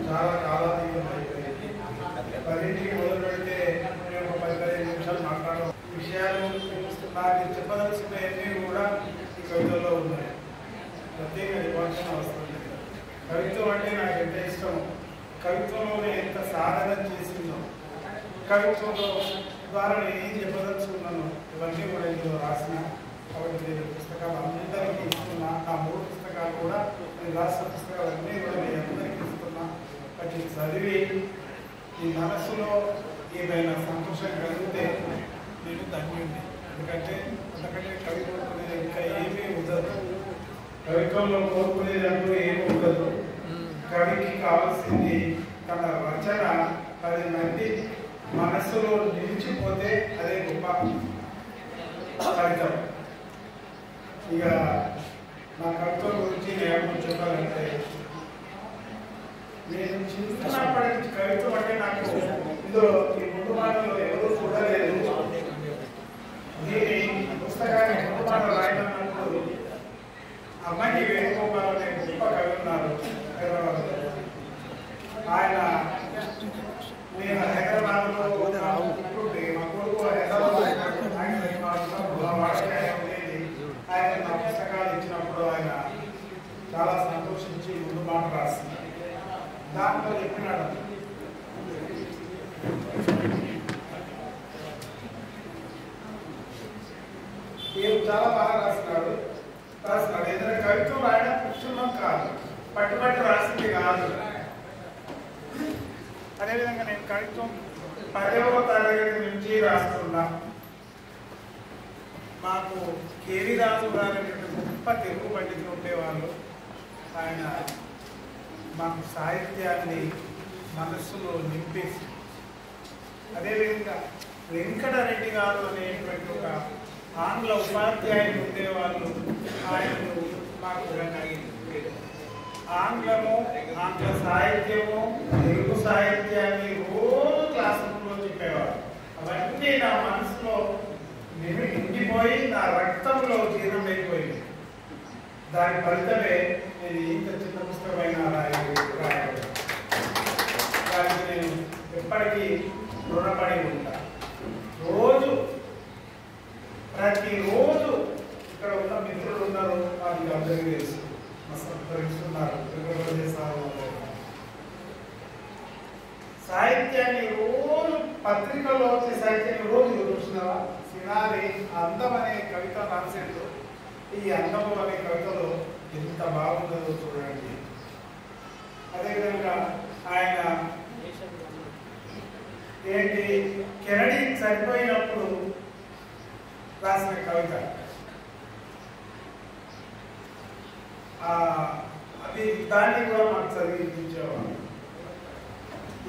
చాలా కాలాతీతం అయిపోయింది. 10కి మొదలు పెడితే నేను ఒక 10-15 నిమిషాలు మాట్లాడడం విషయాలు నాకు చెప్పదలసినవన్నీ కూడా ఈ కవితల్లో ఉన్నాయి. ప్రత్యేక విమర్శన అవసరం లేదు. కవిత్వం అంటే నాకు ఎంత ఇష్టం, కవిత్వంలోనే ఎంత సాధన చేసిందో, కవిత్వంలో ద్వారా నేను ఏం చెప్పదలుచుకున్నాను ఇవన్నీ కూడా ఇందులో రాసిన. కాబట్టి నేను పుస్తకాలు అందరికీ ఇస్తున్నా. నా 3 పుస్తకాలు కూడా నేను రాసిన పుస్తకాలన్నీ కూడా నేను అందరికీ ఇస్తున్నా. వాటిని చదివి ఈ మనస్సులో ఏదైనా సంతోషం కలిగితే నేను ధన్యుడిని. ఎందుకంటే అంతకంటే కవి కోరుకునేది ఇంకా ఏమీ ఉండదు. కవిత్వంలో కోరుకునేది అంటూ ఏమీ ఉండదు. కవికి కావాల్సింది తన రచన 10 మంది మనస్సులో నిలిచిపోతే అదే గొప్ప ఫలితం. ఇక నా కవిత్వం గురించి నేను చెప్పాలంటే, నేను చిన్నప్పటి నుంచి కవిత్వం అంటే నాకు ఇందులో ఈ ముందు మాటలో ఎవరు చూడలేదు. దీని పుస్తకాన్ని ముందు మాటలు రాయనప్పుడు అమ్మాయి వేణుగోపాల్ అనే గొప్ప కవి ఉన్నారు హైదరాబాద్లో. ఆయన నేను హైదరాబాద్లో ఉంటుంటే మా కొడుకు హైదరాబాద్ ఆయన నా పుస్తకాలు ఇచ్చినప్పుడు ఆయన చాలా సంతోషించి ముందు మాట రాసింది. దాంట్లో చెప్పినాడు, చాలా బాగా రాసినాడు. ఏదైనా కవిత్వం రాయడం కూర్చున్నాం కాదు, పట్టుబట్టి రాసింది కాదు. అదేవిధంగా నేను కవిత్వం 10వ తరగతి నుంచి రాస్తున్నా. మాకు కేవీ రాజు గారు గొప్ప తెలుగు పండితులు ఉండేవాళ్ళు. ఆయన మాకు సాహిత్యాన్ని మనస్సులో నింపేసి, అదేవిధంగా వెంకటరెడ్డి గారు అనేటువంటి ఒక ఆంగ్ల ఉపాధ్యాయులు ఉండేవాళ్ళు. ఆయనను మాకు ఆంగ్లము, ఆంగ్ల సాహిత్యము, తెలుగు సాహిత్యాన్ని రోజు క్లాస్ రూమ్లో చెప్పేవారు. అవన్నీ నా మనసులో నిండిపోయి నా రక్తంలో జీర్ణమైపోయింది. దాని ఫలితమే నేను ఇంత చిన్న పుస్తకమైన రాయగలను. దానికి నేను ఎప్పటికీ రుణపడి ఉంటా. ప్రతిరోజు ఇక్కడ ఉన్న మిత్రులు ఉన్నారు, వారికి అందరికీ తెలుసు, సంతరిస్తున్నారు. సాహిత్యాన్ని రోజు పత్రికల్లో వచ్చే సాహిత్యాన్ని రోజు చూస్తున్నావా? సినారి అందం అనే కవిత రాసేట్టు ఈ అందము అనే కవితలో ఎంత బాగుంటుందో చూడండి. అదేవిధంగా ఆయన కెనడీ చనిపోయినప్పుడు రాసిన కవిత, అది దాన్ని కూడా మాకు చదివించేవాడు.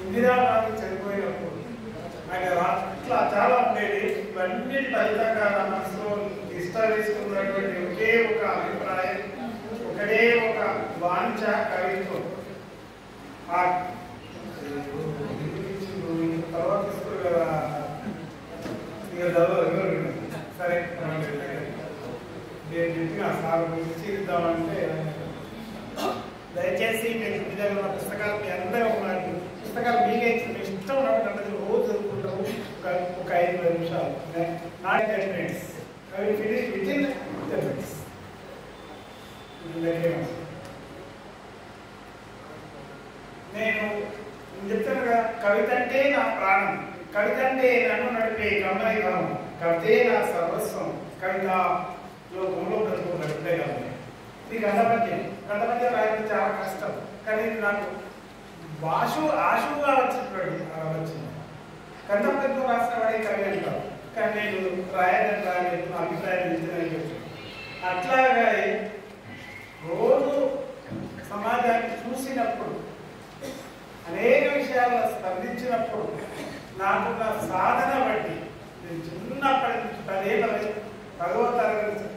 ఇందిరాగాంధీ చనిపోయినప్పుడు ఆయన రాష్ట్ర చాలా ఉండేది. ఇవన్నీ ఫలితంగా నా మనసులో విస్తరిస్తున్నటువంటి ఒకే ఒక అభిప్రాయం, ఒకటే ఒక వాంఛ, కవిత్వం. తర్వాత ఇస్తారు కదా, సరే నేను చెప్పిన సార్ గురించి ఇద్దామంటే, దయచేసి మీరు మీ దగ్గర ఉన్న పుస్తకాలు మీ అందరూ ఉన్నారు, పుస్తకాలు మీకే ఇష్టం ఉన్నటువంటి రోజు చదువుకుంటాము. ఒక 5 నిమిషాలు, not 10 minutes. Finish with in 10 minutes. నేను చెప్తాను కదా, కవిత అంటే నా ప్రాణం, కవిత అంటే నన్ను నడిపే గమనై భావం, కవితే నా సర్వస్వం, కవిత లోకంలో బ్రతుకు నడిపే గమనం. ఇది గంధపద్యం రాయడం చాలా కష్టం, కానీ నాకు ఆశువుగా వచ్చింది. గంధపద్యం రాసిన వాడే కవి అంటారు, కానీ నేను రాయడం రాలేదు, నా అభిప్రాయం నిజమని. అట్లాగా రోజు సమాజాన్ని చూసినప్పుడు, అనేక విషయాల్లో స్పందించినప్పుడు, నాకున్న సాధన బట్టి నేను చిన్నప్పటి నుంచి 10వ తరగతి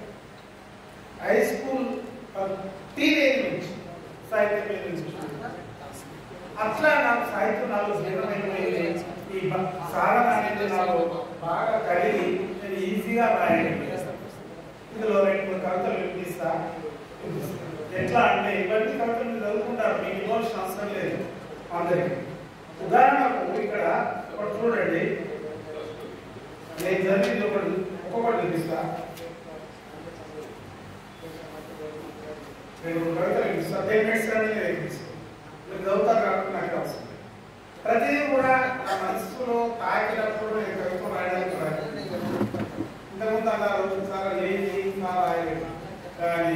హై స్కూల్ టీనేజ్ నుంచి సాహిత్యం మీద నుంచి అట్లా నాకు సాహిత్యం నాలో జీర్ణమైపోయింది. ఈ సాధన అనేది నాకు బాగా కలిగి నేను ఈజీగా రాయగలిగాను. ఇందులో 2-3 కవితలు వినిపిస్తా. ఎట్లా అంటే, ఇవన్నీ కవితలు చదువుకుంటారు, మీకు ఇమోషన్ అవసరం లేదు. అందరికీ. ఉదాహరణకు ఇక్కడ ఒకటి చూడండి, నేను చదివింది ఒక్కొక్కటి చూపిస్తా. నేను కవితలు చూపిస్తా, 10 minutes అనేది మీరు చదువుతారు కాబట్టి నాకు అవసరం. ప్రతిదీ కూడా నా మనసులో తాకినప్పుడు నేను కవిత్వం రాయడానికి రాదు. ఇంతకుముందు అన్నారు సార్ ఏంటి సార్ రాయలేదు, కానీ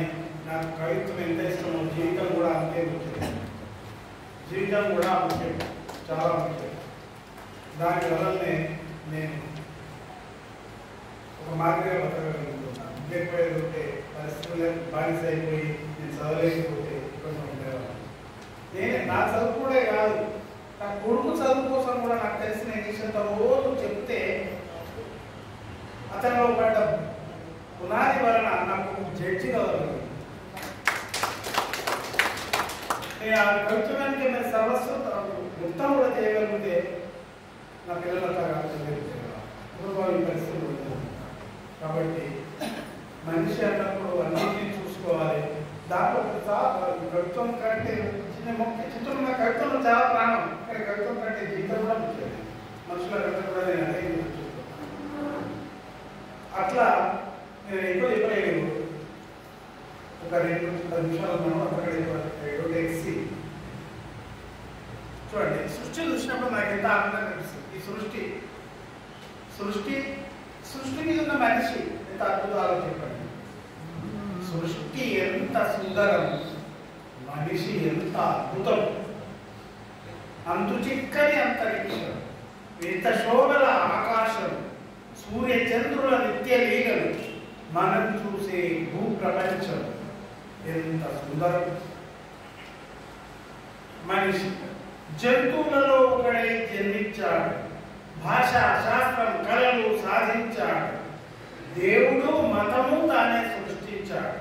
నాకు కవిత్వం ఎంత ఇష్టమో జీవితం కూడా అంతే ముఖ్యం. జీవితం కూడా ముఖ్యం, చాలా ముఖ్యం. దానివల్లనే నేను ఒక మాదిరిగా బతకగలుగుతున్నాను. ఇంకెక్కువ పరిస్థితులు బానిస అయిపోయి నేను చదవలేకపోతే ఇబ్బంది ఉండేవాళ్ళు. నేను నా చదువు కూడా కాదు, నా కొడుకు చదువు కోసం కూడా నాకు తెలిసిన విషయంతో రోజు చెప్తే అతనిలో పడ్డ పునాది వలన నాకు జడ్జి కావాలి. నేను ఆ కవిత్వానికి ఏమైనా సర్వస్వం మొత్తం కూడా చేయగలిగితే నా పిల్లలతో ఈ పరిస్థితులు ఉంటుంది. కాబట్టి మనిషి అన్నప్పుడు అన్నింటినీ చూసుకోవాలి. దాంట్లో కవిత్వం కంటే చిత్రం కవిత్వంలో చాలా ప్రాణం, కానీ కవిత్వం కంటే జీవితం కూడా ముఖ్యం. మనుషుల కంటే కూడా నేను అదే చూసుకుంటాను. అట్లా నేను ఎక్కువ చెప్పలేదు. ఒక 2-10 నిమిషాలు మనం అక్కడ ఎక్సి చూడండి. సృష్టి చూసినప్పుడు నాకు ఎంత ఆనందంగా అనిపిస్తుంది. ఈ సృష్టి మీద ఉన్న మనిషి ఎంత అద్భుతాలో చెప్పండి. సృష్టి ఎంత సుందరం, మనిషి ఎంత అద్భుతం. అంతు చిక్కని అంతరిక్షం, ఎంత శోభల ఆకాశం, సూర్య చంద్రుల నిత్య లీలలు, మనం చూసే భూ ప్రపంచం ఎంత సుందరం. మనిషి జంతువులలో ఒకడై జన్మించాడు, భాషా శాస్త్రం కళలు సాధించాడు, దేవుడు మతము తానే సృష్టించాడు.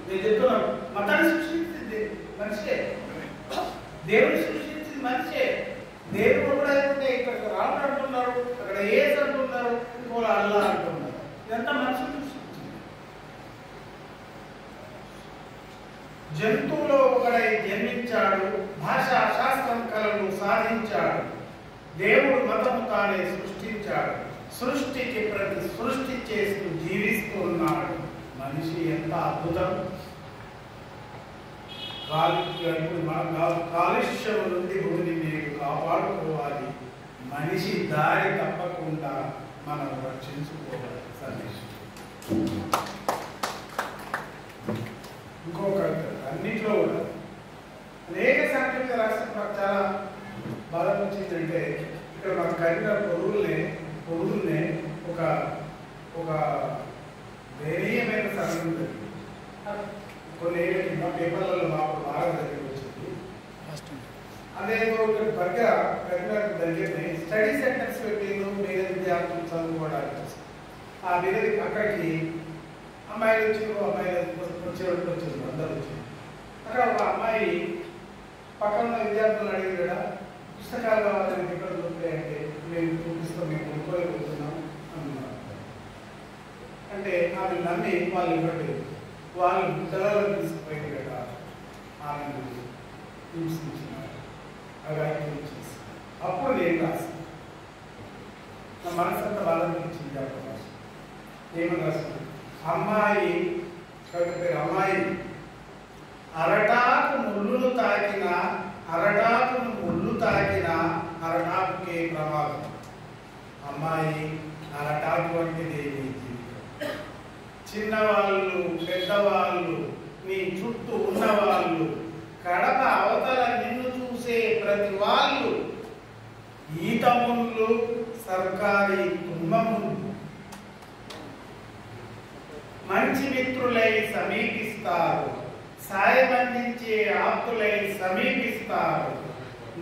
నేను చెప్తున్నాను, మతాన్ని సృష్టించింది మనిషే, దేవుడు సృష్టించింది మనిషే. దేవుడు కూడా అయితే ఇక్కడ రాముడు అంటున్నారు, అక్కడ ఏసు అంటున్నారు, ఇంకో అల్లా అంటున్నారు. ఇదంతా మనుషులు సృష్టించింది. జంతువులో ఒకడై జన్మించాడు, భాషా శాస్త్రం కళలు సాధించాడు, దేవుడు మతము తానే సృష్టించాడు, సృష్టికి ప్రతి సృష్టి చేస్తూ జీవిస్తూ ఉన్నాడు. మనిషి ఎంత అద్భుతం. కాలుష్యం నుండి భూమిని మీరు కాపాడుకోవాలి. మనిషి దారి తప్పకుండా మనం రక్షించుకోవాలి. సందేశం ఇంకొక అన్నిట్లో కూడా అనేక సాంకేతిక రాష్ట్రం నాకు చాలా బాధ వచ్చిందంటే, ఇక్కడ మాకు కలిగిన పొరుగుల్నే ఒక దయనీయమైన సమయం ఉంటుంది. కొన్ని ఏళ్ళ కింద పేపర్లలో మాకు బాగా దగ్గరికి వచ్చింది. అదే దగ్గర దగ్గరనే స్టడీ సెంటర్స్ పెట్టిండు పేద విద్యార్థులు చదువుకోవడానికి. ఆ పేదకి అక్కడికి అమ్మాయిలు వచ్చారు, అందరూ వచ్చారు. అక్కడ ఒక అమ్మాయి పక్కన ఉన్న విద్యార్థులు అడిగి కూడా పుస్తకాలు కావాలని ఎక్కడ దొరుకుతాయంటే మేము చూపిస్తాం, మేము కొనుక్కోలేకపోతున్నాం అన్నారు. అంటే ఆమె నమ్మి వాళ్ళు ఇవ్వలేదు. వాళ్ళు పిల్లలను తీసుకుపోయి కదా ఆమెను హింసించినారు, అగాయిత్యం చేసి. అప్పుడు నేను రాస్తాను, నా మనసు అంతా బాధనిపించింది. అప్పుడు రాస్తాను ఏమని రాస్తాను, అమ్మాయి కవిత పేరు అమ్మాయి, అరటాకును ముళ్ళు తాకిన అరటాకుకే ప్రమాదం. అమ్మాయి అరటాకు వంటిదే నీ జీవితం. చిన్నవాళ్ళు పెద్దవాళ్ళు నీ చుట్టూ ఉన్నవాళ్ళు, కడప అవతల నిన్ను చూసే ప్రతి వాళ్ళు, ఈత ముళ్ళు సర్కారీ తుమ్మముళ్ళు, మంచి మిత్రులై సమీపిస్తారు, సాయమందించే ఆప్తులై సమీపిస్తారు.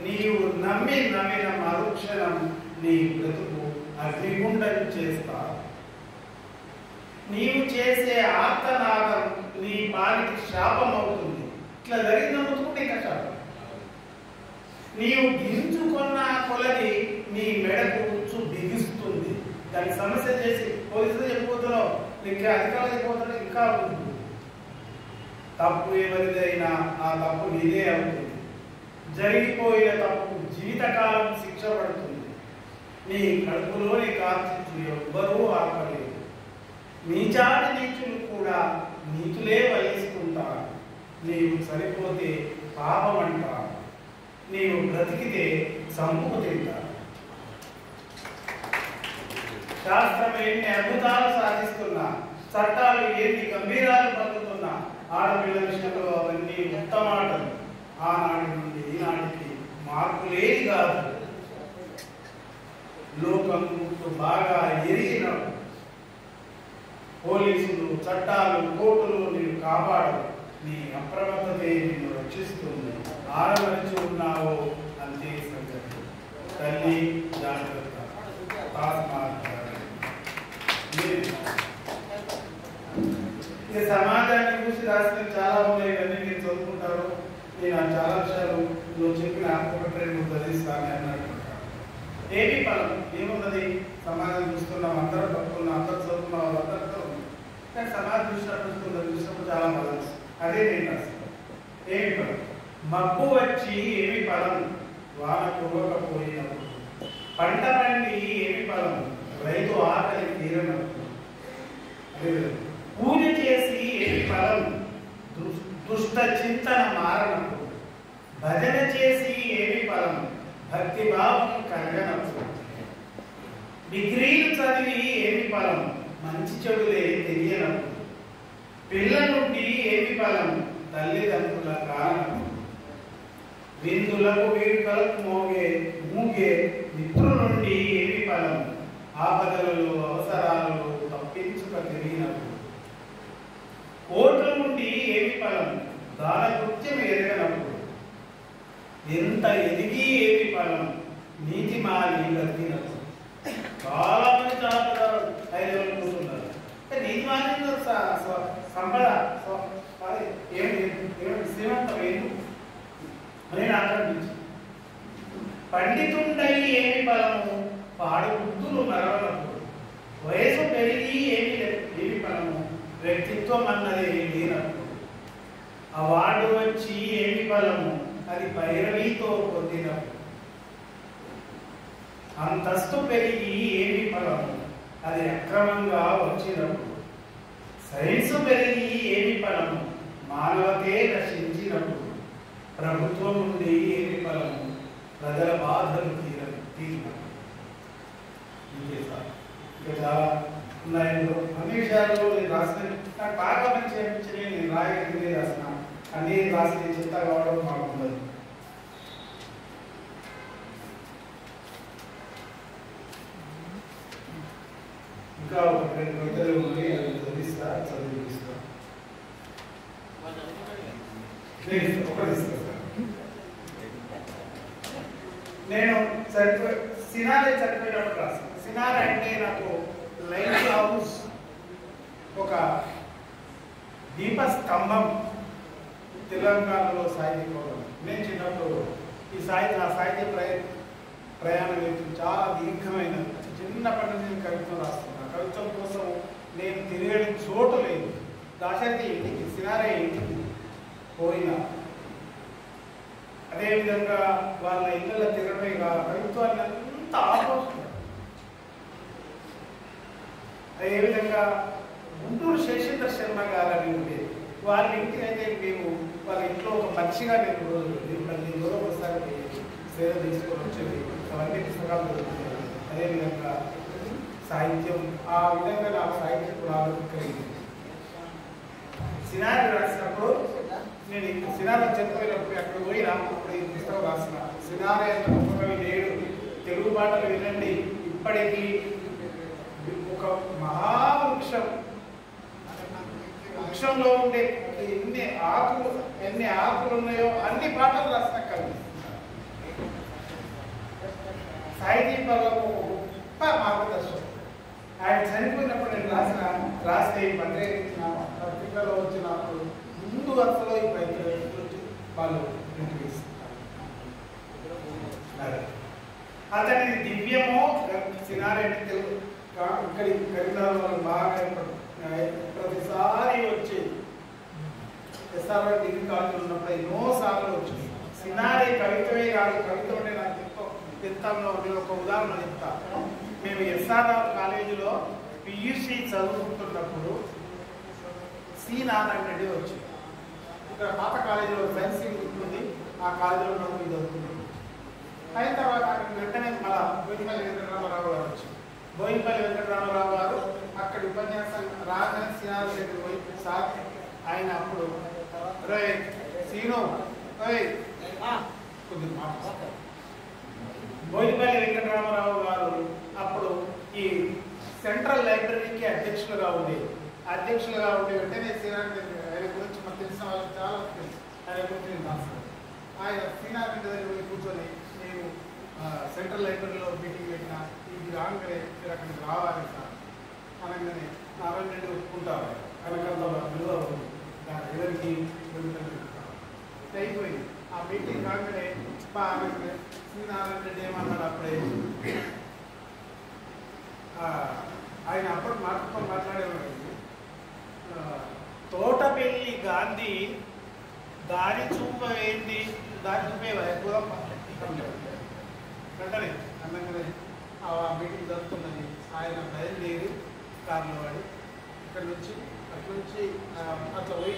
నీవు నమ్మిన మరుక్షణం నీ బ్రతుకు అగ్నిగుండం చేస్తారు. నీవు చేసే ఆర్తనాదం నీ పాలికి శాపం అవుతుంది. ఇట్లా జరిగిన ముట్టుకుంటే ఇంకా శాపం. నీవు గింజుకున్న కొలది నీ మెడకు ఉచ్చు బిగిస్తుంది. దానికి సమస్య చేసి పోలీసులు చెప్పిపోతున్నావు, ఇంకా అధికారులు చెప్పిపోతున్నావు, ఇంకా ఉంటుంది. తప్పు ఎవరిదైనా ఆ తప్పు నీదే అవుతుంది. జరిగిపోయిన తప్పు జీవితకాలం శిక్ష పడుతుంది. నీ కడుపులోని కార్చిచ్చు ఎవ్వరూ ఆపలేదు. నీచాటి నీచులు కూడా నీతులే వహిస్తుంటారు. నీవు సరిపోతే పాపం అంటారు, నీవు బ్రతికితే సంపుకు తింటారు. శాస్త్రం ఎన్ని అద్భుతాలు సాధిస్తున్నా, చట్టాలు ఎన్ని గంభీరాలు పలుకుతున్నా, ఆడపిల్ల విషయంలో అవన్నీ ఉత్తమాటలు. ఆనాటి నుండి ఈనాటికి మార్పు లేని కాదు. లోకం బాగా ఎరిగిన పోలీసులు, చట్టాలు, కోర్టులు నిన్ను కాపాడవు. నీ అప్రమత్తతే నిన్ను రక్షిస్తుంది. ఆడవలసి ఉన్నావో అంతే సంగతి. తల్లి జాగ్రత్త. సమాజాన్ని చూసి రాసిన చాలా ఉన్నాయి. ఇవన్నీ మీరు చదువుకుంటారు. నేను చాలా విషయాలు నువ్వు చెప్పిన ఒకటి రెండు చదివిస్తాను అన్నట్టు. ఏమి ఫలం ఏమున్నది? సమాజం చూస్తున్నాం, అందరూ పట్టుకున్నాం, అందరూ చదువుకున్నాం, వాళ్ళందరితో ఉంది. కానీ సమాజం చూసినప్పుడు చాలా ఫలం. అదే నేను రాస్తాను. ఏమి ఫలం? మబ్బు వచ్చి ఏమి ఫలం? వాన కురవకపోయినప్పుడు. పంట పండి ఏమి ఫలం? రైతు ఆకలి తీరనప్పుడు. అదే పూజ చేసి ఏమి ఫలం? దుష్ట చింతన మారనప్పుడు. భజన చేసి ఏమి ఫలం? భక్తి భావం కలగనప్పుడు. డిగ్రీలు చదివి ఏమి ఫలం? మంచి చెడులే తెలియనప్పుడు. పిల్లల నుండి ఏమి ఫలం? తల్లిదండ్రుల కారణం. విందులకు వేడుకలకు మూగే మిత్రుల నుండి ఏమి ఫలం? ఆపదలలో అవసరాలలో తప్పించుక తిరిగినప్పుడు. కోట్ల నుండి ఏమి ఫలం? దాన కృత్యం ఎరగనప్పుడు. ఎంత ఎదిగి ఏమి ఫలం? నీతి మాలి బ్రతికినప్పుడు. చాలా మంది చాలుతారు, 5 రోజులు కూర్చున్నారు. నీతి మాలి సంపద శ్రీమంతం ఏమి నేను ఆక్రమించి. పండితుండై ఏమి ఫలము? పాడు బుద్ధులు మరవనప్పుడు. వయసు పెరిగి ఏమి ఫలము? వ్యక్తిత్వం అన్నది లేనప్పుడు. అవార్డు వచ్చి ఏమి ఫలము? అది పైరవీతో పొందినప్పుడు. అంతస్తు పెరిగి ఏమి ఫలము? అది అక్రమంగా వచ్చినప్పుడు. సైన్సు పెరిగి ఏమి ఫలము? మానవతే నశించినప్పుడు. ప్రభుత్వం నుండి ఏమి ఫలము? ప్రజల బాధలు తీరినప్పుడు. ఇంకా చాలా ఉన్నాయి. అన్ని విషయాలు నేను రాసిన నాకు బాగా మంచి అనిపించినవి నేను రాయగలిగిందే రాసిన. అన్ని రాసి చెత్త కావడం మాకు ఉండదు. ఇంకా ఒక 2 గంటలు ఉన్నాయి, అది చదివిస్తా. నేను సినారే చనిపోయినప్పుడు రాస్తాను. సినారే అంటే నాకు లైట్ హౌస్, ఒక దీపస్తంభం తెలంగాణలో సాహిత్య ప్రోగ్రాం. నేను చిన్నప్పుడు నా సాహిత్య ప్రయాణం చాలా దీర్ఘమైన. చిన్నప్పటి నుంచి నేను కవిత్వం రాస్తున్నాను. కవిత్వం కోసం నేను తిరగని చోటు లేదు. దాశరథి ఇంటికి, సినారే ఇంటికి పోయినా, అదేవిధంగా వాళ్ళ ఇళ్ళలో తిరగడమే కాదు, కవిత్వాన్ని అంత ఆపోస్తుంది. అదేవిధంగా గుంటూరు శేషేంద్ర శర్మ గారని ఉండేది. వాళ్ళ ఇంటికి అయితే మేము వాళ్ళ ఇంట్లో ఒక మనిషిగా నేను రోజులు ఒకసారి సేవ తీసుకొని వచ్చేది. అవన్నీ పుస్తకాలు దొరుకుతాయి. అదేవిధంగా సాహిత్యం, ఆ విధంగా నాకు సాహిత్యం కూడా కలిగింది. సినారి రాసినప్పుడు నేను సినారి చనిపోయినప్పుడు అక్కడ పోయినా అప్పుడు ఈ పుస్తకం రాసిన. సినారి అంత గొప్పగా లేడు. తెలుగు పాటలు వినండి. ఇప్పటికీ ఒక వృక్షంలో ఉండే ఎన్ని ఆకులు ఉన్నాయో అన్ని పాటలు రాసిన కవి. సాహితీ పరులకు గొప్ప మార్గదర్శనం. ఆయన చనిపోయినప్పుడు నేను రాస్తే పత్రిక పత్రికలో వచ్చినప్పుడు ముందు వరుసలో ఈ ప్రయత్నం వాళ్ళు అతని దివ్యమో సినారెడ్డి తెలుగు ఇక్కడి కరీంనగర్ బాగా ప్రతిసారి వచ్చేది. ఎస్ఆర్ఆర్ డిగ్రీ కాలేజీలో ఉన్నప్పుడు ఎన్నోసార్లు వచ్చింది. సినారి కవితవే కాదు, కవిత ఉంటే నాకు చెప్తాను. నేను ఒక ఉదాహరణ చెప్తా. మేము ఎస్ఆర్ఆర్ కాలేజీలో పియూసీ చదువుకుంటున్నప్పుడు సి నారాయణ రెడ్డి వచ్చింది. ఇక్కడ పాత కాలేజీలో సైన్స్ ఉంటుంది, ఆ కాలేజీలో ఉన్నప్పుడు ఇది చదువుకున్నాం. అయిన తర్వాత అక్కడికి వెంటనే మళ్ళా బోయినపల్లి వెంకటరామారావు గారు వచ్చారు. బోయినపల్లి వెంకటరామారావు గారు అక్కడ ఉపన్యాసం రాగానే సినారి రెడ్డి పోయి సార్ ఆయన అప్పుడు రే సీను కొద్దిగా మాట బోయినపల్లి వెంకటరామారావు గారు అప్పుడు ఈ సెంట్రల్ లైబ్రరీకి అధ్యక్షులుగా ఉండేది. అధ్యక్షులుగా ఉండే వెంటనే సినారి రెడ్డి ఆయన గురించి మనకు తెలిసిన వాళ్ళకి చాలా తెలుసు. ఆయన గురించి నేను రాస్తాను. ఆయన సినారి రెడ్డి దగ్గర పోయి కూర్చొని నేను సెంట్రల్ లైబ్రరీలో మీటింగ్ పెట్టిన ఇది రాగానే మీరు అక్కడికి రావాలి సార్ అనగానే నారాయణ రెడ్డి ఒప్పుకుంటారు. కనకంత విలువ ఉంది దాని ఎవరికి అయిపోయింది. ఆ మీటింగ్ కాగానే శ్రీ నారాయణ రెడ్డి ఏమన్నాడు అప్పుడే, ఆయన అప్పుడు మాట్లాడేవాడు, తోటపల్లి గాంధీ దారి చూపేంది, దారి చూపేవా వెంటనే అనగానే ఆ మీటింగ్ జరుగుతున్నది. ఆయన బయలుదేరి కారులో వాడి ఇక్కడ నుంచి అట్ల నుంచి అట్లా పోయి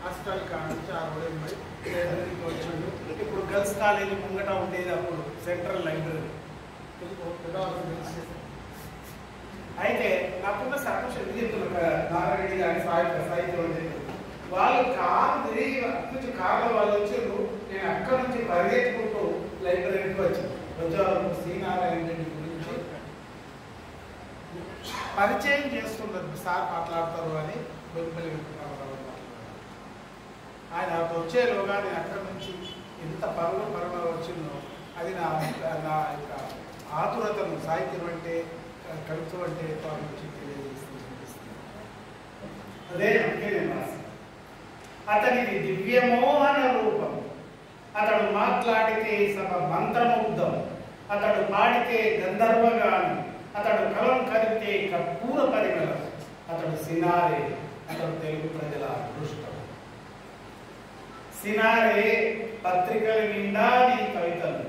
హాస్పిటల్ కాడ నుంచి ఆ రోడ్ పోయి లైబ్రరీకి వచ్చిండు. ఇప్పుడు గర్ల్స్ కాలేజీ ముంగట ఉండేది అప్పుడు సెంట్రల్ లైబ్రరీ. అయితే నాకున్న సంతోషం నారాయణ రెడ్డి గారి సాహిత్యం వాళ్ళు కారు తిరిగి నుంచి కారులో వాళ్ళు వచ్చారు. నేను అక్కడి నుంచి పరిగెత్తుకుంటూ లైబ్రరీకి వచ్చాను. శ్రీనారాయణ రెడ్డి గురించి పరిచయం చేస్తున్నారు సార్ మాట్లాడతారు అని బొమ్మలి ఆయన వచ్చేలోగా నేను అక్కడి నుంచి ఎంత పరుగు వచ్చిందో అది నా యొక్క ఆతురతను సాహిత్యం అంటే కవిత్వం అంటే వారి నుంచి తెలియజేస్తుంది. అదే అందుకే నేను రాశాను. అతనిది దివ్యమోహన రూపం, అతడు మాట్లాడితే సభ మంత్రముగ్ధం, అతడు పాడితే గంధర్వగానం, అతడు కలం కదిపితే కర్పూర పరిమళం, అతడు సినారే, అతడు తెలుగు ప్రజల అదృష్టం. సినారే పత్రికల నిండా నీ కవితలు,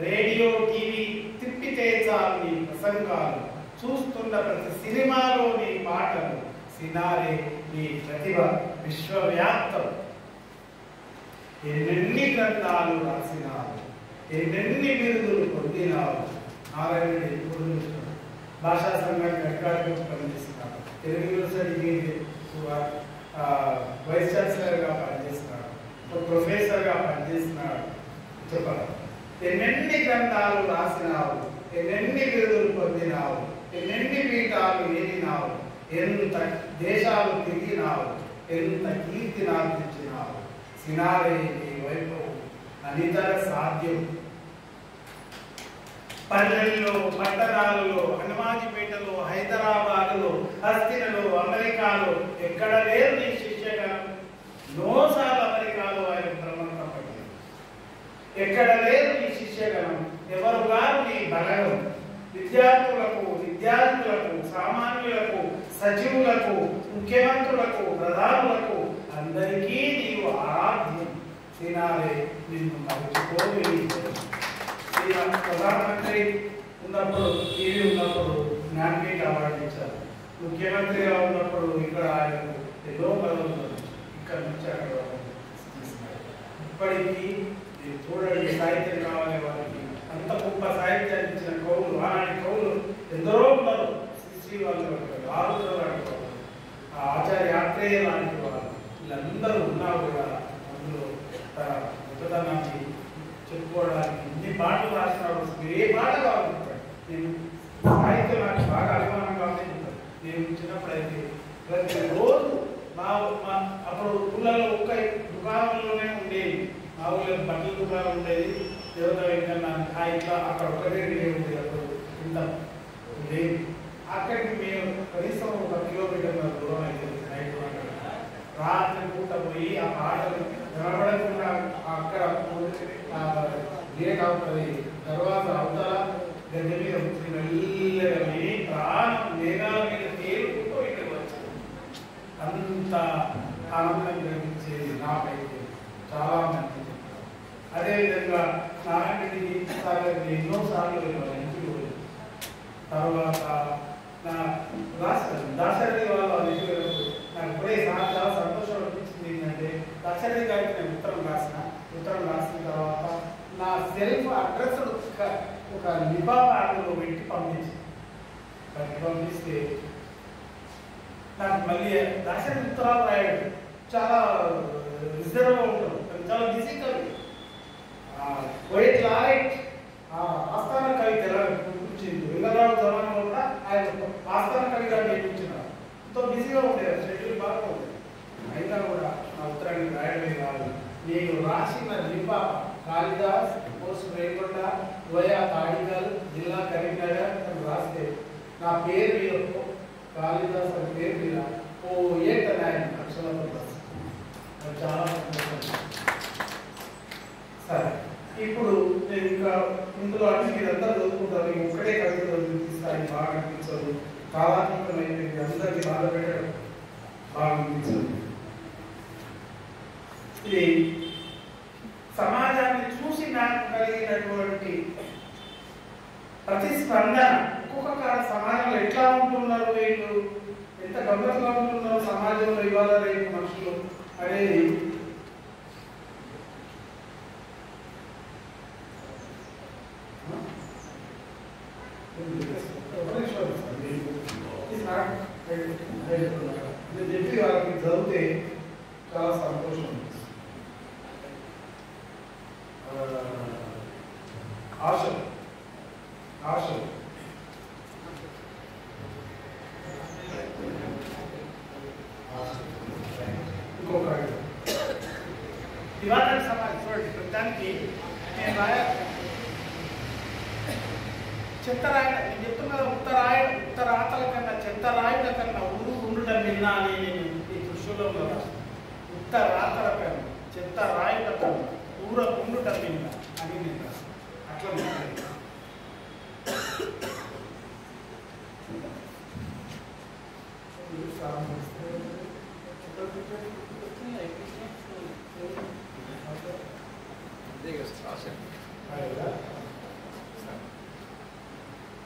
రేడియో టీవీ తిప్పితే చాలు నీ ప్రసంగాలు, చూస్తున్న ప్రతి సినిమాలో నీ పాటలు, సినారే నీ ప్రతిభ విశ్వవ్యాప్తం. ఎన్నెన్ని గ్రంథాలు రాసినావు, ఎన్నెన్ని బిరుదులు పొందినావు. నారాయణ రెడ్డి ఎప్పుడు భాషా సంఘానికి అధికారిగా పనిచేస్తున్నాడు. తెలుగు యూనివర్సిటీకి వైస్ ఛాన్సలర్గా పనిచేస్తున్నాడు, ప్రొఫెసర్గా పనిచేస్తున్నాడు. చెప్పాలి, ఎన్నెన్ని గ్రంథాలు రాసినావు, ఎన్నెన్ని బిరుదులు పొందినావు, ఎన్నెన్ని పీఠాలు ఏలినావు, ఎంత దేశాలు తిరిగినావు, ఎంత కీర్తి నార్పించినావు. సినారే నీ వైభవం అనితర సాధ్యం. పల్లెల్లో, పట్టణాలలో, హనుమాజిపేటలో, హైదరాబాదులో, హస్తినలో, అమెరికాలో ఎక్కడ లేరు నీ శిష్యగణం. నోసాల అమెరికాలో ఆయన భ్రమణం పడింది. ఎక్కడ లేరు నీ శిష్యగణం, ఎవరు గారు నీ బలగం. విద్యార్థులకు, విద్యార్థులకు, సామాన్యులకు, సచివులకు, ముఖ్యమంత్రులకు, ప్రధానులకు అందరికీ నీవు ఆరాధ్యం. సినారే నిన్ను మరచిపోయి. ప్రధానమంత్రి ఉన్నప్పుడు, టీవీ ఉన్నప్పుడు జ్ఞానపీఠ అవార్డు ఇచ్చారు. ముఖ్యమంత్రిగా ఉన్నప్పుడు ఇక్కడ ఆయనకు ఎన్నో పదవులు ఇక్కడ నుంచి అక్కడ ఇప్పటికీ చూడండి సాహిత్యం కావాలి వారికి. అంత గొప్ప సాహిత్యాన్ని ఇచ్చిన కవులు, ఆనాటి కవులు ఎందరో ఉన్నారు. శ్రీ వాళ్ళు ఆరుద్ర లాంటి వాళ్ళు, ఆచార్య ఆత్రేయ లాంటి వాళ్ళు, వీళ్ళందరూ ఉన్నా కూడా అందులో గొప్పతనాన్ని చెప్పుకోవడానికి ఇన్ని పాటలు రాసినాడు. ఏ పాట కావాలంటాడు. నేను సాహిత్యం నాకు బాగా అభిమానంగా ఉంటుంది. నేను చిన్నప్పుడైతే ప్రతిరోజు అప్పుడు ఊళ్ళలో ఒక్క దుకాణంలోనే ఉండేది. మా ఊళ్ళో బట్టల దుకాణం ఉండేది, దేవత వెంకన్న ఇట్లా అక్కడ ఒక్కటే ఉండేది. అప్పుడు ఇంత లేదు. అక్కడికి మేము కనీసం 1 కిలోమీటర్ల దూరం అయితే నైట్ రాత్రి పూట పోయి ఆ పాటలు నిలబడకుండా అక్కడ లేట్ అవుతుంది. తర్వాత అవతల గద్దె మీద మెల్లగా ప్రాణం మేఘాల మీద తేలుకుంటూ ఇక్కడ వచ్చింది. అంత ఆనందం కలిగించేది నాకైతే. చాలా మంది. అదేవిధంగా నారాయణరెడ్డి సాగర్ని ఎన్నోసార్లు ఇంటికి పోయి తర్వాత నా దాశరథి వాళ్ళు నాకు ఇప్పుడే చాలా సంతోషం అనిపించింది. ఏంటంటే దాశరథి గారికి నేను ఉత్తరం రాసిన తర్వాత నా సెల్ఫ్ అడ్రస్ ఒక నిబాబాలో పెట్టి పంపిస్తే నాకు మళ్ళీ దాశరథి ఉత్తరాలు రాయడు. చాలా రిజర్వ్గా ఉంటాడు, చాలా బిజీ కవి. పోయిట్ లారెట్ ఆస్థాన కవి తెలంగాణ వెంగళరావు జవాన్లో కూడా ఆయన ఆస్థాన కవిగా నేర్పించినారు. ఎంతో బిజీగా ఉండేది, షెడ్యూల్ బాగా ఉండేది. అయినా కూడా నా ఉత్తరాన్ని రాయడమే కాదు, నేను రాసిన లిపా కాళిదాస్ పోస్ట్ రేకొండ లోయా తాడిగల్ జిల్లా కరీంనగర్ అని రాస్తే నా పేరు మీద కాళిదాస్ అని పేరు మీద ఏట ఆయన అక్షరాలతో చాలా సంతోషం. సరే, ఇప్పుడు నేను ఇంకా ఇందులో అన్ని మీరంతా చదువుకుంటారు. ఒక్కటే కవిత చదివిస్తాయి బాగా అనిపించదు, కాలాత్మకమైనది, అందరికీ బాధ పెట్టడం బాగా అనిపించదు. ఇది సమాజాన్ని చూసి నాకు కలిగినటువంటి ప్రతిస్పందన. ఒక్కొక్క సమాజంలో ఎట్లా ఉంటున్నారు వీళ్ళు, ఎంత గమ్మత్తుగా ఉంటున్నారు సమాజంలో ఇవాళ రేపు మనుషులు అనేది చెప్పి వాళ్ళకి చదివితే చాలా సంతోషం. ఆశలు ఇంకొక ఇవాళ సమాజం చూడండి, దానికి నేను చెత్త రాయడం నేను చెప్తున్నా. ఉత్తరాతల కన్నా చెత్త రాయడం కన్నా ఉండటం విన్నా అని నేను ఈ దృశ్యంలో ఉత్తరాతల కన్నా చెత్త రాయడం కన్నా ఉండటం విన్నా అని నేను అట్లా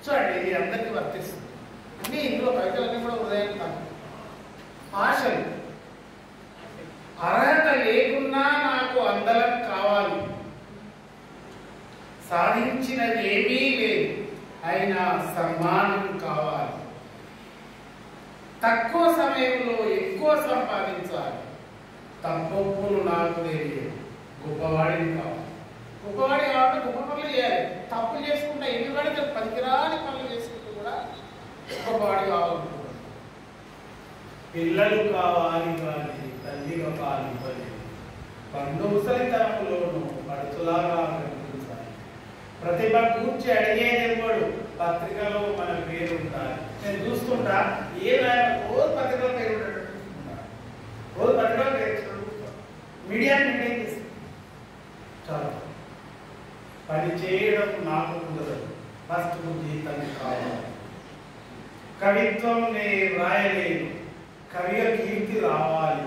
చూడండి, ఇది అందరికీ వర్తిస్తుంది. అన్నీ ఇందులో కవితలన్నీ కూడా ఉదయం కాదు. ఆశలు అర్హత లేకున్నా నాకు అందరం కావాలి, సాధించినది ఏమీ లేదు అయినా సన్మానం కావాలి, తక్కువ సమయంలో ఎక్కువ సంపాదించాలి, తప్పొప్పులు నాకు తెలియదు, గొప్పవాడిని కావాలి. గొప్పవాడి కావాలంటే గొప్ప పనులు చేయాలి. తప్పు చేసుకుంటా ఎన్ని పడితే పనికిరాని పనులు చేసుకుంటూ కూడా గొప్పవాడి కావాలనుకుంటున్నాను. పిల్లలు కావాలి కానీ తల్లిగా కాలివ్వలేదు, పండు ముసలితనంలోనూ పడుతులాగా కనిపించాలి, ప్రతిభ కూర్చి అడిగేదెవ్వడు, పత్రికలో మన పేరు ఉండాలి. నేను చూస్తుంటా ఏమైనా రోజు పత్రికలో పేరు ఉంటాడు, రోజు పత్రికలో పేరు మీడియా మెయింటైన్ చేస్తుంది. చాలా పని చేయడం నాకు కుదరదు, ఫస్ట్ జీతం కావాలి. కవిత్వం నేను రాయలేను, కవిగా కీర్తి రావాలి,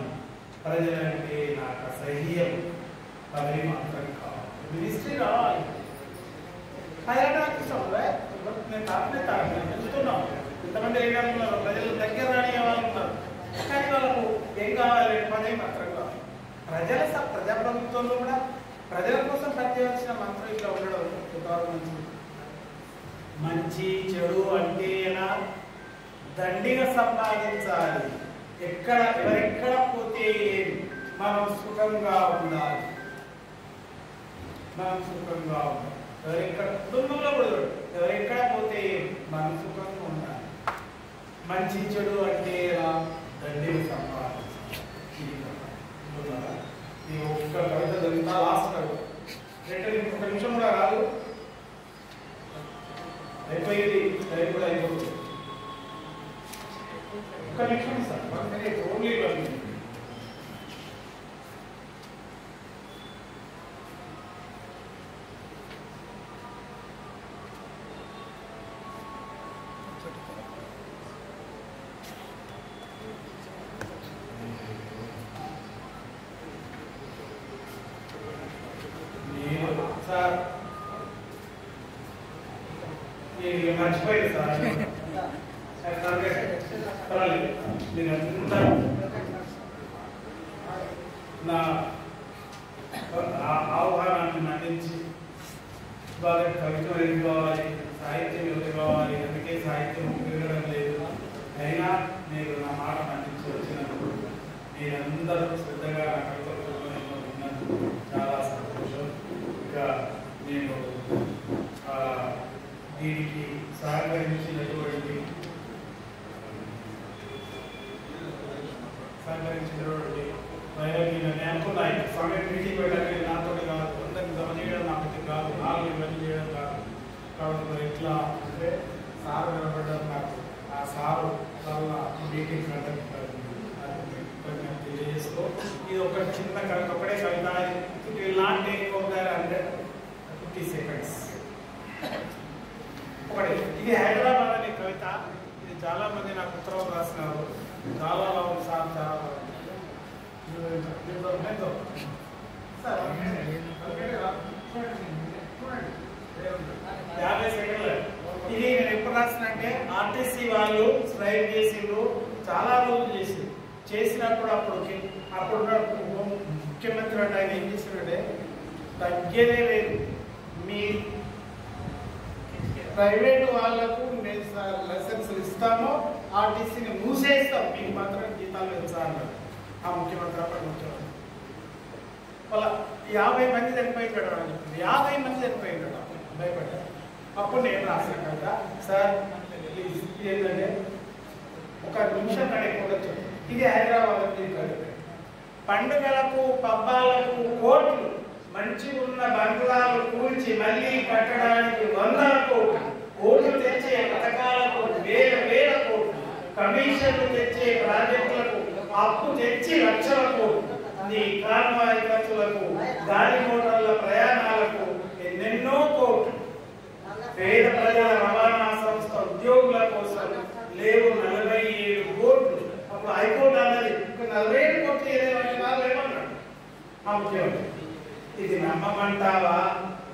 ప్రజలంటే నాకు అసహ్యం, పదవి మాత్రం కావాలి, మినిస్ట్రీ రావాలి. అదే నాకు ఇష్టం. నేను చూస్తున్నాం ఇంతమంది ఏమనుకున్నారు, ప్రజలు దగ్గర రాని వాళ్ళు ఉన్నారు, కానీ వాళ్ళకు ఏం కావాలి, పదవి మాత్రం కావాలి. ప్రజాప్రభుత్వంలో కూడా ప్రజల కోసం పనిచేయాల్సిన మంత్రం ఇట్లా ఉండడం మంచి చెడు అంటే దండిగా సంపాదించాలి, ఎవరెక్కడ పోతే మనం సుఖంగా ఉండాలి, ఎవరెక్కడ కుటుంబంలో కూడా ఎవరెక్కడ పోతే మనం సుఖంగా ఉండాలి. మంచి చెడు అంటే దండిగా సంపాదించాలి. ఈ ఒక్క కవిత చదువుతా, లాస్ట్ కవిత ఒక నిమిషం కూడా రాదు, అయిపోయింది, టైం కూడా అయిపోతుంది. ఒక్క నిమిషం సార్, ఓన్లీ 1 minute. సార్ మర్చిపోయింది సార్ పర్వాలేదు మీరు అంతా నా ఆహ్వానాన్ని మన్నించి బాగా కవిత్వం ఏమి కావాలి, సాహిత్యం ఎవరు కావాలి, అందుకే సాహిత్యం పెరగడం లేదు. అయినా మీరు నా మాట మన్నించి వచ్చినందుకు మీరందరూ శ్రద్ధగా నా కవిత్వంలో విన్నందుకు చాలా సంతోషం. ఇంకా నేను దీనికి సహకరించినటువంటి వైరాగ్యం నేను అనుకున్నా సమయం మీటింగ్ పెట్టడానికి నాతో కాదు, అందరికి గమనించడం నాకు కాదు, నాలుగు ఇవన్నీ చేయడం కాదు. కాబట్టి మరి ఎట్లా అంటే సారు నిలబడ్డారు నాకు, ఆ సారు వల్ల మీటింగ్ కండక్ట్ తెలియజేస్తూ ఇది ఒక చిన్న కవిత, ఒకటే కవిత. ఇలాంటి 50 seconds ఒకటి. ఇది హైదరాబాద్ అనే కవిత. ఇది చాలా మంది నాకు ఉత్తరం రాసినారు. చాలా బాగుంది సార్, చాలా బాగుంది. 50 సెకండ్లు. ఇది నేను ఎప్పుడు రాసినంటే ఆర్టీసీ వాళ్ళు స్ట్రైక్ చేసిండ్రు, చాలా రోజులు చేసినప్పుడు అప్పుడు ముఖ్యమంత్రి అంటే ఆయన ఏం చేసినట్టే తగ్గేదే లేదు. మీ ప్రైవేట్ వాళ్ళకు లైసెన్స్ ఇస్తామో ఆర్టీసీని మూసేస్తాం, మీకు మాత్రం జీతాలు పెంచాలి. ఆ ముఖ్యమంత్రి అప్పటి ముఖ్యమంత్రి వాళ్ళ 50 మంది చనిపోయింటాడు అని చెప్పింది. 50 మంది చనిపోయింటాడు, భయపడ్డారు. అప్పుడు నేను రాశాను కదా సార్ ప్లీజ్ ఏంటంటే ఒక నిమిషం కడగకూడదు. ఇది హైదరాబాద్ పండుగలకు పబ్బాలకు కోట్లు, మంచి ఉన్న బంగ్లాలు కూల్చి మళ్ళీ కట్టడానికి 100 కోట్లు తెచ్చే పథకాలకు వేల కోట్లు, కమిషన్లు తెచ్చే ప్రాజెక్టులకు అప్పు తెచ్చి లక్షల కోట్లు, నీ కాన్వాయ్ ఖర్చులకు, గాలి మోటార్ల ప్రయాణాలకు ఎన్నెన్నో కోట్లు, పేద ప్రజల రవాణా సంస్థ ఉద్యోగుల కోసం లేవు 47 కోట్లు. అప్పుడు హైకోర్టు అన్నది 47 కోట్లు ఏమన్నాడు ఆ ముఖ్యమంత్రి. ఇది నమ్మమంటావా?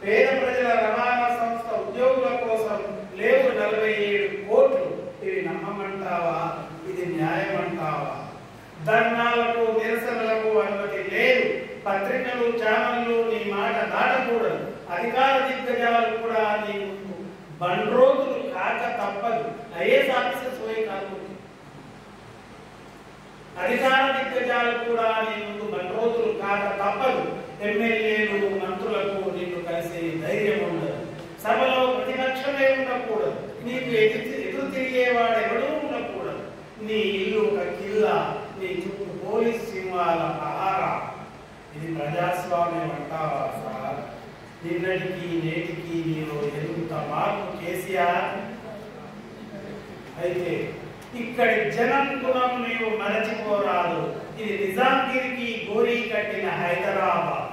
పేద ప్రజల రవాణా సంస్థ ఉద్యోగుల కోసం లేవు 47 కోట్లు, ఇవి నమ్మమంటావా? ఇది న్యాయమంటావా? ధర్నాలకు నిరసనలకు అనుమతి లేదు. పత్రికలు ఛానళ్లు నీ మాట దాటకూడదు. అధికార దిగ్గజాలు కూడా నీ ముందు బండ్రోజులు కాక తప్పదు. ఐఏఎస్ ఆఫీసర్స్ పోయి కాదు, అధికార దిగ్గజాలు కూడా నీ ముందు బండ్రోజులు కాక తప్పదు. ఎమ్మెల్యేలు మంత్రులకు నిన్ను కలిసే ధైర్యం ఉండదు. సభలో ప్రతిపక్షమే ఉండకూడదు. నీకు ఎదురు తిరిగేవాడు ఎవడూ ఉండకూడదు. నీ ఇల్లు ఒక కిల్లా, నీ చుట్టూ పోలీస్ సింహాల పహారా. ఇది ప్రజాస్వామ్యం అంటావా సార్? నిన్నటికి నేటికి నీలో ఎంత మార్పు కేసీఆర్? అయితే ఇక్కడి జనం గుణం నీవు మరచిపోరాదు. ఇది నిజాంగిరికి గోరీ కట్టిన హైదరాబాద్.